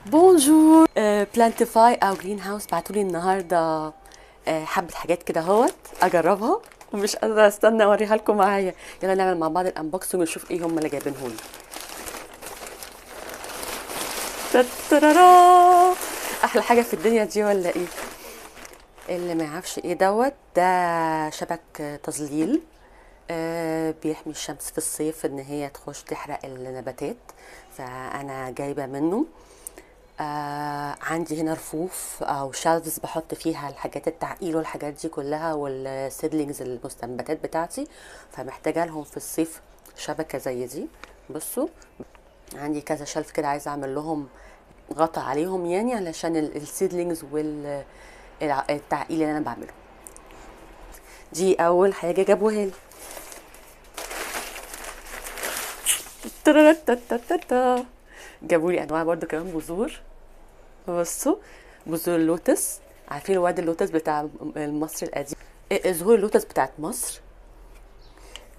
بونجور. بلانتيفاي او جرين هاوس بعتولي النهارده حبه حاجات كده اهوت اجربها، ومش قادره استنى اوريها لكم معايا. يلا نعمل مع بعض الانبوكسنج ونشوف ايه هم اللي جايبينهولي. تترارا. احلى حاجه في الدنيا دي ولا ايه؟ اللي ما يعرفش ايه دوت، ده شبك تظليل بيحمي الشمس في الصيف ان هي تخش تحرق النباتات، فانا جايبه منه. عندي هنا رفوف او شالفز بحط فيها الحاجات التعقيل والحاجات دي كلها والسيدلينجز المستنبتات بتاعتي، فمحتاجه لهم في الصيف شبكه زي دي. بصوا عندي كذا شلف كده عايزه اعمل لهم غطا عليهم، يعني علشان السيدلينجز والتعقيل اللي انا بعمله. دي اول حاجه جابوها لي. ترررتتتتا. جابوا لي انواع برضو كمان بذور. بصوا بذور اللوتس، عارفين ورد اللوتس بتاع المصري القديم، زهور اللوتس بتاعت مصر.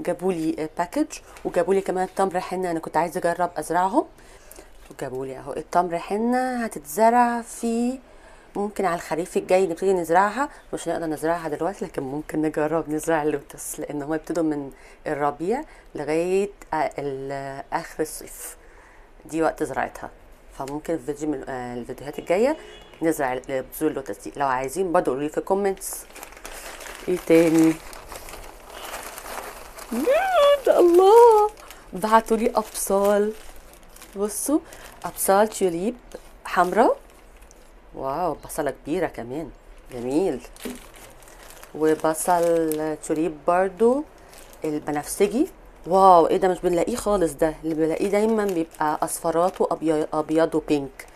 جابوا لي باكج، وجابوا لي كمان تمر حنه، انا كنت عايزه اجرب ازرعهم. وجابوا لي اهو التمر حنه هتتزرع في ممكن على الخريف الجاي نبتدي نزرعها، مش هنقدر نزرعها دلوقتي لكن ممكن نجرب نزرع اللوتس، لان هم يبتدوا من الربيع لغايه اخر الصيف، دي وقت زراعتها. فممكن في فيديو من الفيديوهات الجايه نزرع بذور اللوتس دي. لو عايزين برضه قولوا لي في الكومنتس. ايه تاني؟ ده الله، بعتوا لي ابصال. بصوا ابصال تيوليب حمراء، واو بصله كبيره كمان، جميل. وبصل تيوليب برضو البنفسجي، واو ايه ده، مش بنلاقيه خالص، ده اللي بنلاقيه دايما بيبقى اصفرات وابيض وبينك،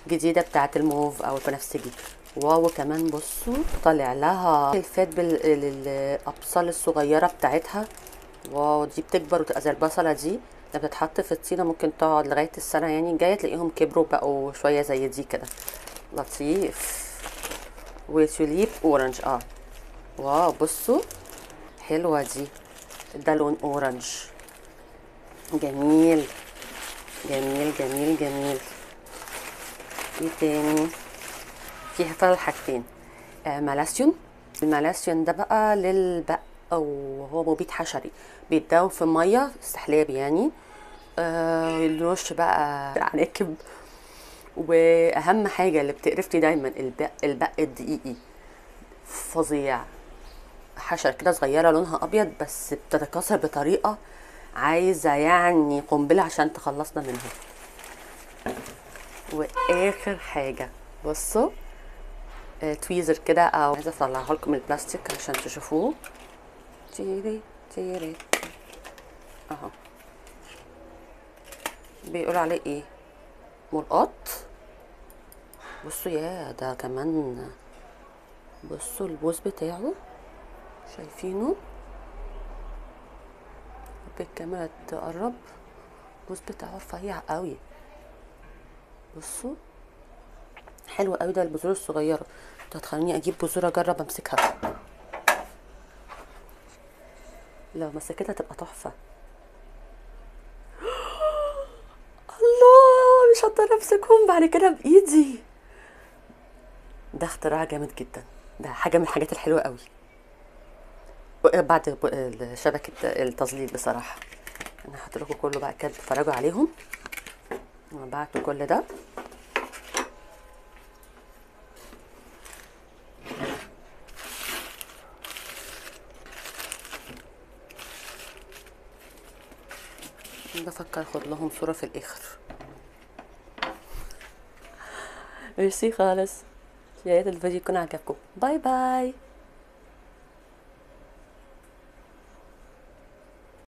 جديده بتاعت الموف او البنفسجي. واو كمان بصوا طالع لها الفات بالابصال الصغيره بتاعتها، واو دي بتكبر وتبقى زي البصله دي، ده بتتحط في الطينه ممكن تقعد لغايه السنه يعني الجايه تلاقيهم كبروا بقوا شويه زي دي كده، لطيف. وتوليب اورنج، واو بصوا حلوه دي، ده لون اورنج، جميل جميل جميل جميل. ايه تاني؟ فيها فعلا حاجتين، مالاسيون. المالاسيون ده بقى للبق، او هو مبيد حشري، بيتداوم في ميه استحلاب يعني، يرش بقى عناكب. واهم حاجه اللي بتقرفني دايما البق الدقيقي، فظيع، حشرة كده صغيرة لونها أبيض بس بتتكاثر بطريقة عايزة يعني قنبلة عشان تخلصنا منها. وآخر حاجة بصوا تويزر كده، أو عايزة أطلعه لكم من البلاستيك عشان تشوفوه. تيري تيري أهو، بيقولوا عليه إيه، مرقاط. بصوا يا ده كمان، بصوا البوز بتاعه، شايفينه؟ بالكاميرا تقرب، البوز بتاعه رفيع قوي. بصوا حلو قوي، ده البذور الصغيره، هتخليني اجيب بذوره اجرب امسكها، لو مسكتها تبقى تحفه. الله، مش هقدر امسكهم بعد كده بايدي. ده اختراع جامد جدا، ده حاجه من الحاجات الحلوه قوي بعد شبكه التظليل. بصراحه انا هحط لكم كله بقى كده تتفرجوا عليهم. انا بعت كل ده، بفكر اخد لهم صوره في الاخر. ميرسي خالص، يا ريت الفيديو يكون عجبكم. باي باي.